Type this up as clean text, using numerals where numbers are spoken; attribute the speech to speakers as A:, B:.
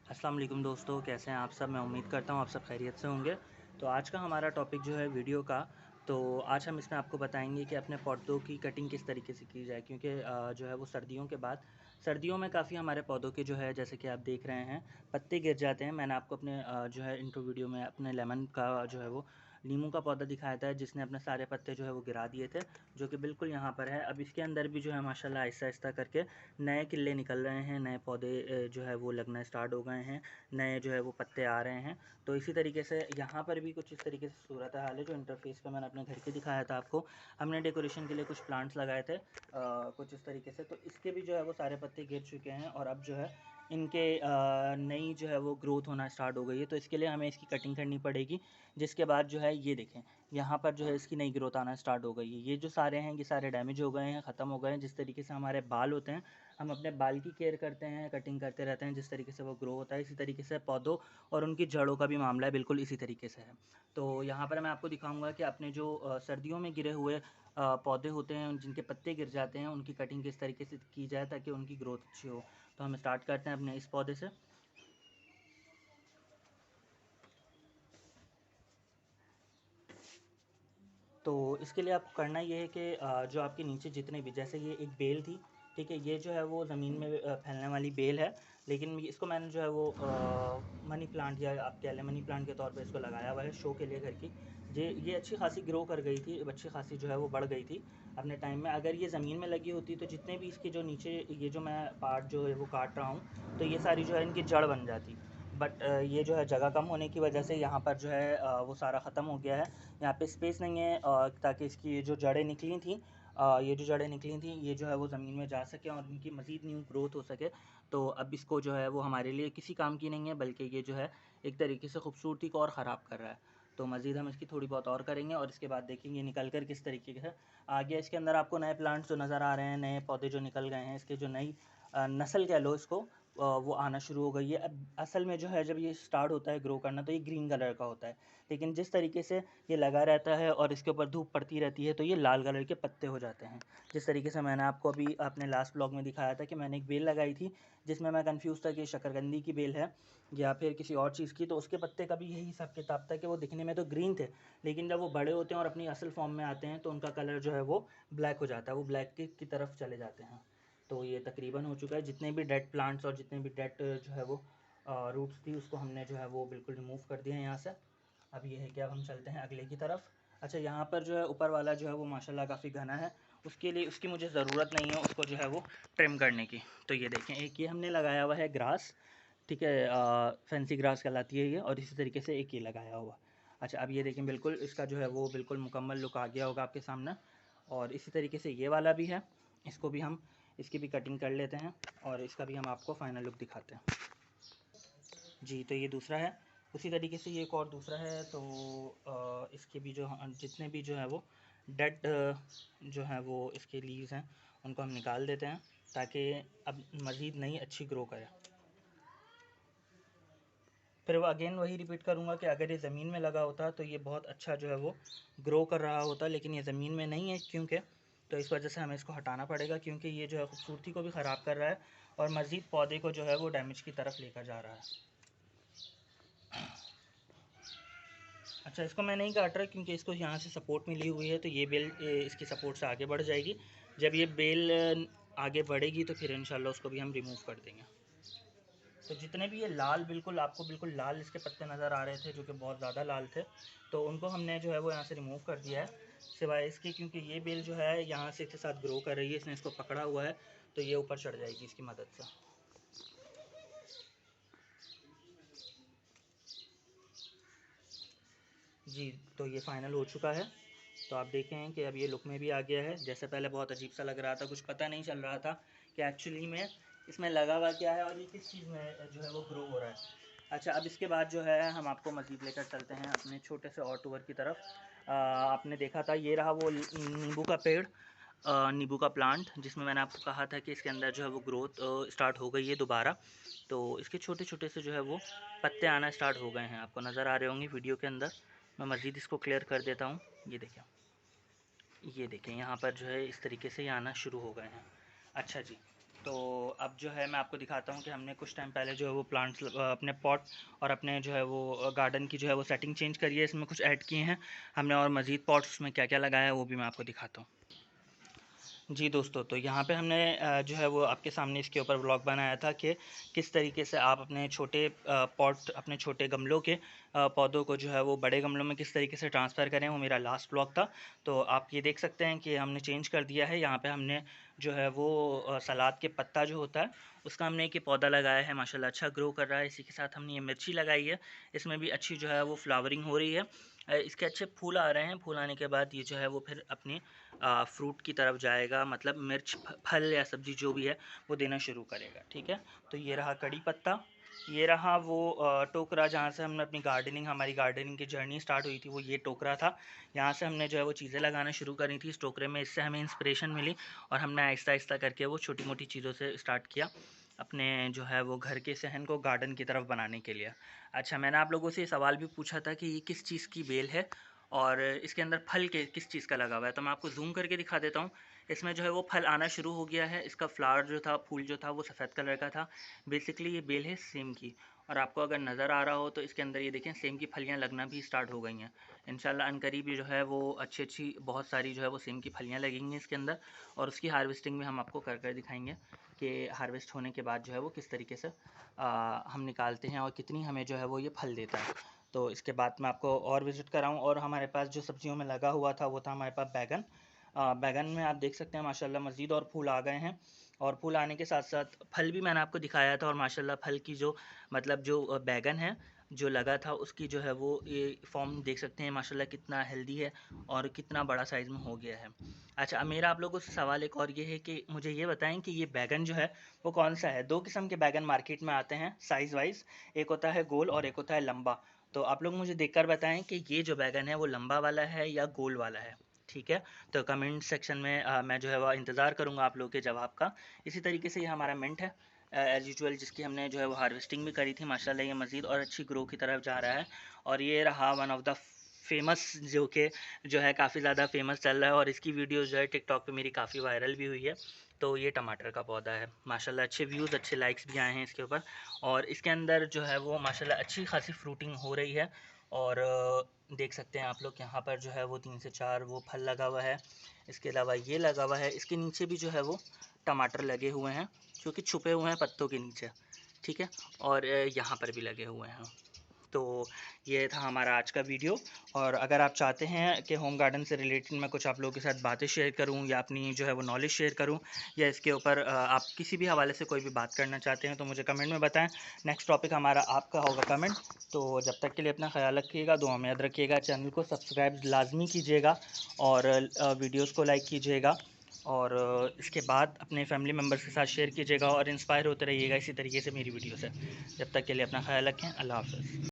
A: अस्सलाम वालेकुम दोस्तों, कैसे हैं आप सब। मैं उम्मीद करता हूँ आप सब खैरियत से होंगे। तो आज का हमारा टॉपिक जो है वीडियो का, तो आज हम इसमें आपको बताएंगे कि अपने पौधों की कटिंग किस तरीके से की जाए, क्योंकि जो है वो सर्दियों के बाद सर्दियों में काफ़ी हमारे पौधों के जो है, जैसे कि आप देख रहे हैं, पत्ते गिर जाते हैं। मैंने आपको अपने जो है इंट्रो वीडियो में अपने लेमन का जो है वो नींबू का पौधा दिखाया था, जिसने अपने सारे पत्ते जो है वो गिरा दिए थे, जो कि बिल्कुल यहाँ पर है। अब इसके अंदर भी जो है माशाल्लाह आहिस्ता आहिस्ता करके नए किल्ले निकल रहे हैं, नए पौधे जो है वो लगना स्टार्ट हो गए हैं, नए जो है वो पत्ते आ रहे हैं। तो इसी तरीके से यहाँ पर भी कुछ इस तरीके से सूरत हाल है, जो इंटरफेस पे मैंने अपने घर के दिखाया था आपको। हमने डेकोरेशन के लिए कुछ प्लांट्स लगाए थे कुछ इस तरीके से। तो इसके भी जो है वो सारे पत्ते गिर चुके हैं, और अब जो है इनके नई जो है वो ग्रोथ होना स्टार्ट हो गई है। तो इसके लिए हमें इसकी कटिंग करनी पड़ेगी, जिसके बाद जो है ये देखें, यहाँ पर जो है इसकी नई ग्रोथ आना स्टार्ट हो गई है। ये जो सारे हैं, ये सारे डैमेज हो गए हैं, ख़त्म हो गए हैं। जिस तरीके से हमारे बाल होते हैं, हम अपने बाल की केयर करते हैं, कटिंग करते रहते हैं, जिस तरीके से वो ग्रो होता है, इसी तरीके से पौधों और उनकी जड़ों का भी मामला है, बिल्कुल इसी तरीके से है। तो यहाँ पर मैं आपको दिखाऊंगा कि अपने जो सर्दियों में गिरे हुए पौधे होते हैं, जिनके पत्ते गिर जाते हैं, उनकी कटिंग किस तरीके से की जाए ताकि उनकी ग्रोथ अच्छी हो। तो हम स्टार्ट करते हैं अपने इस पौधे से। तो इसके लिए आपको करना ये है कि जो आपके नीचे जितने भी, जैसे ये एक बेल थी, ठीक है, ये जो है वो ज़मीन में फैलने वाली बेल है, लेकिन इसको मैंने जो है वो मनी प्लांट, या आप कह लें मनी प्लांट के तौर पे इसको लगाया हुआ है, शो के लिए घर की। ये अच्छी खासी ग्रो कर गई थी, अच्छी खासी जो है वो बढ़ गई थी अपने टाइम में। अगर ये ज़मीन में लगी होती तो जितने भी इसके जो नीचे, ये जो मैं पार्ट जो है वो काट रहा हूँ, तो ये सारी जो है इनकी जड़ बन जाती। बट ये जो है जगह कम होने की वजह से यहाँ पर जो है वो सारा ख़त्म हो गया है। यहाँ पे स्पेस नहीं है ताकि इसकी ये जो जड़ें निकली थी, ये जो जड़ें निकली थी, ये जो है वो ज़मीन में जा सके और इनकी मज़ीद न्यू ग्रोथ हो सके। तो अब इसको जो है वो हमारे लिए किसी काम की नहीं है, बल्कि ये जो है एक तरीके से खूबसूरती को और ख़राब कर रहा है। तो मज़ीद हम इसकी थोड़ी बहुत और करेंगे, और इसके बाद देखेंगे निकल कर किस तरीके से आ गया। इसके अंदर आपको नए प्लांट्स जो नज़र आ रहे हैं, नए पौधे जो निकल गए हैं, इसके जो नई नस्ल कह लो इसको, वो आना शुरू हो गई है। अब असल में जो है जब ये स्टार्ट होता है ग्रो करना, तो ये ग्रीन कलर का होता है, लेकिन जिस तरीके से ये लगा रहता है और इसके ऊपर धूप पड़ती रहती है, तो ये लाल कलर के पत्ते हो जाते हैं। जिस तरीके से मैंने आपको अभी अपने लास्ट ब्लॉग में दिखाया था कि मैंने एक बेल लगाई थी, जिसमें मैं कंफ्यूज था कि शकरकंदी की बेल है या फिर किसी और चीज़ की। तो उसके पत्ते का भी यही हिसाब किताब था कि वो दिखने में तो ग्रीन थे, लेकिन जब वो बड़े होते हैं और अपनी असल फॉर्म में आते हैं, तो उनका कलर जो है वो ब्लैक हो जाता है, वो ब्लैक की तरफ चले जाते हैं। तो ये तकरीबन हो चुका है। जितने भी डेड प्लांट्स और जितने भी डेड जो है वो रूट्स थी, उसको हमने जो है वो बिल्कुल रिमूव कर दिया है यहाँ से। अब ये है कि अब हम चलते हैं अगले की तरफ। अच्छा, यहाँ पर जो है ऊपर वाला जो है वो माशाल्लाह काफ़ी घना है, उसके लिए उसकी मुझे ज़रूरत नहीं है उसको जो है वो ट्रिम करने की। तो ये देखें, एक ये हमने लगाया हुआ है ग्रास, ठीक है, फैंसी ग्रास कहलाती है ये, और इसी तरीके से एक ये लगाया हुआ। अच्छा, अब ये देखें, बिल्कुल इसका जो है वो बिल्कुल मुकम्मल लुक आ गया होगा आपके सामने। और इसी तरीके से ये वाला भी है, इसको भी हम इसकी भी कटिंग कर लेते हैं, और इसका भी हम आपको फ़ाइनल लुक दिखाते हैं। जी, तो ये दूसरा है। उसी तरीके से ये एक और दूसरा है। तो इसके भी जो जितने भी जो है वो डेड जो है वो इसके लीव्स हैं, उनको हम निकाल देते हैं, ताकि अब मज़ीद नई अच्छी ग्रो करे। फिर वो अगेन वही रिपीट करूँगा कि अगर ये ज़मीन में लगा होता तो ये बहुत अच्छा जो है वो ग्रो कर रहा होता, लेकिन ये ज़मीन में नहीं है क्योंकि, तो इस वजह से हमें इसको हटाना पड़ेगा, क्योंकि ये जो है खूबसूरती को भी ख़राब कर रहा है और मज़ीद पौधे को जो है वो डैमेज की तरफ लेकर जा रहा है। अच्छा, इसको मैं नहीं काट रहा क्योंकि इसको यहाँ से सपोर्ट मिली हुई है, तो ये बेल इसकी सपोर्ट से आगे बढ़ जाएगी। जब ये बेल आगे बढ़ेगी तो फिर इंशाल्लाह उसको भी हम रिमूव कर देंगे। तो जितने भी ये लाल, बिल्कुल आपको बिल्कुल लाल इसके पत्ते नज़र आ रहे थे, जो कि बहुत ज़्यादा लाल थे, तो उनको हमने जो है वो यहाँ से रिमूव कर दिया है, सिवाय इसके क्योंकि ये बेल जो है यहाँ से इसके साथ ग्रो कर रही है, इसने इसको पकड़ा हुआ है, तो ये ऊपर चढ़ जाएगी इसकी मदद से। जी, तो ये फ़ाइनल हो चुका है। तो आप देखें कि अब ये लुक में भी आ गया है। जैसे पहले बहुत अजीब सा लग रहा था, कुछ पता नहीं चल रहा था कि एक्चुअली में इसमें लगा हुआ क्या है और ये किस चीज़ में जो है वो ग्रो हो रहा है। अच्छा, अब इसके बाद जो है हम आपको मज़ीद लेकर चलते हैं अपने छोटे से और टूर की तरफ। आपने देखा था, ये रहा वो नींबू का पेड़, नींबू का प्लांट, जिसमें मैंने आपको कहा था कि इसके अंदर जो है वो ग्रोथ स्टार्ट हो गई है दोबारा। तो इसके छोटे छोटे से जो है वो पत्ते आना स्टार्ट हो गए हैं, आपको नज़र आ रहे होंगे वीडियो के अंदर। मैं मज़ीद इसको क्लियर कर देता हूँ। ये देखें, ये देखें, यहाँ पर जो है इस तरीके से ये आना शुरू हो गए हैं। अच्छा जी, तो अब जो है मैं आपको दिखाता हूँ कि हमने कुछ टाइम पहले जो है वो प्लांट्स अपने पॉट और अपने जो है वो गार्डन की जो है वो सेटिंग चेंज करी है, इसमें कुछ ऐड किए हैं हमने और मज़ीद पॉट्स उसमें क्या क्या लगाया है वो भी मैं आपको दिखाता हूँ। जी दोस्तों, तो यहाँ पे हमने जो है वो आपके सामने इसके ऊपर व्लॉग बनाया था कि किस तरीके से आप अपने छोटे पॉट अपने छोटे गमलों के पौधों को जो है वो बड़े गमलों में किस तरीके से ट्रांसफ़र करें, वो मेरा लास्ट व्लॉग था। तो आप ये देख सकते हैं कि हमने चेंज कर दिया है। यहाँ पे हमने जो है वो सलाद के पत्ता जो होता है उसका हमने एक ये पौधा लगाया है, माशाल्लाह अच्छा ग्रो कर रहा है। इसी के साथ हमने ये मिर्ची लगाई है, इसमें भी अच्छी जो है वो फ्लावरिंग हो रही है। इसके अच्छे फूल आ रहे हैं, फूल आने के बाद ये जो है वो फिर अपनी फ्रूट की तरफ जाएगा, मतलब मिर्च फल या सब्ज़ी जो भी है वो देना शुरू करेगा। ठीक है, तो ये रहा कड़ी पत्ता, ये रहा वो टोकरा जहाँ से हमने अपनी हमारी गार्डनिंग की जर्नी स्टार्ट हुई थी, वो ये टोकरा था। यहाँ से हमने जो है वो चीज़ें लगाना शुरू करी थी इस टोकरे में, इससे हमें इंस्पिरेशन मिली और हमने आहिस्ता आहिस्ता करके वो छोटी मोटी चीज़ों से स्टार्ट किया अपने जो है वो घर के सहन को गार्डन की तरफ बनाने के लिए। अच्छा, मैंने आप लोगों से ये सवाल भी पूछा था कि ये किस चीज़ की बेल है और इसके अंदर फल के किस चीज़ का लगा हुआ है, तो मैं आपको ज़ूम करके दिखा देता हूँ। इसमें जो है वो फल आना शुरू हो गया है, इसका फ्लावर जो था, फूल जो था वो सफ़ेद कलर का था। बेसिकली ये बेल है सेम की, और आपको अगर नज़र आ रहा हो तो इसके अंदर ये देखें सेम की फलियाँ लगना भी स्टार्ट हो गई हैं। इंशाल्लाह अनकरीब जो है वो अच्छी बहुत सारी जो है वो सेम की फलियाँ लगेंगी इसके अंदर, और उसकी हार्वेस्टिंग भी हम आपको कर कर दिखाएंगे कि हार्वेस्ट होने के बाद जो है वो किस तरीके से हम निकालते हैं और कितनी हमें जो है वो ये फल देता है। तो इसके बाद मैं आपको और विज़िट कराऊँ, और हमारे पास जो सब्जियों में लगा हुआ था वो था हमारे पास बैगन। बैगन में आप देख सकते हैं माशाल्लाह मज़ीद और फूल आ गए हैं, और फूल आने के साथ साथ फल भी मैंने आपको दिखाया था, और माशाल्लाह फल की जो मतलब जो बैगन है जो लगा था उसकी जो है वो ये फॉर्म देख सकते हैं माशाल्लाह कितना हेल्दी है और कितना बड़ा साइज़ में हो गया है। अच्छा, अब मेरा आप लोगों से सवाल एक और ये है कि मुझे ये बताएं कि ये बैगन जो है वो कौन सा है। दो किस्म के बैगन मार्केट में आते हैं साइज़ वाइज, एक होता है गोल और एक होता है लंबा। तो आप लोग मुझे देखकर बताएं कि ये जो बैगन है वो लंबा वाला है या गोल वाला है। ठीक है, तो कमेंट सेक्शन में मैं जो है वो इंतज़ार करूँगा आप लोगों के जवाब का। इसी तरीके से ये हमारा मिंट है एज़ यूजुअल, जिसकी हमने जो है वो हार्वेस्टिंग भी करी थी। माशाल्लाह ये मज़ीद और अच्छी ग्रो की तरफ जा रहा है, और ये रहा वन ऑफ द फेमस जो कि जो है काफ़ी ज़्यादा फेमस चल रहा है, और इसकी वीडियोज़ जो है टिकटॉक पे मेरी काफ़ी वायरल भी हुई है। तो ये टमाटर का पौधा है, माशाल्लाह अच्छे व्यूज़ अच्छे लाइक्स भी आए हैं इसके ऊपर, और इसके अंदर जो है वो माशाल्लाह अच्छी खासी फ्रूटिंग हो रही है। और देख सकते हैं आप लोग यहाँ पर जो है वो 3 से 4 वो फल लगा हुआ है। इसके अलावा ये लगा हुआ है, इसके नीचे भी जो है वो टमाटर लगे हुए हैं जो कि छुपे हुए हैं पत्तों के नीचे। ठीक है, और यहाँ पर भी लगे हुए हैं। तो ये था हमारा आज का वीडियो, और अगर आप चाहते हैं कि होम गार्डन से रिलेटेड मैं कुछ आप लोगों के साथ बातें शेयर करूं या अपनी जो है वो नॉलेज शेयर करूं, या इसके ऊपर आप किसी भी हवाले से कोई भी बात करना चाहते हैं तो मुझे कमेंट में बताएं। नेक्स्ट टॉपिक हमारा आपका होगा कमेंट। तो जब तक के लिए अपना ख्याल रखिएगा, दुआ में याद रखिएगा, चैनल को सब्सक्राइब लाजमी कीजिएगा और वीडियोज़ को लाइक कीजिएगा, और इसके बाद अपने फैमिली मेम्बर्स के साथ शेयर कीजिएगा और इंस्पायर होते रहिएगा इसी तरीके से मेरी वीडियो से। जब तक के लिए अपना ख्याल रखें, अल्लाह हाफ़िज़।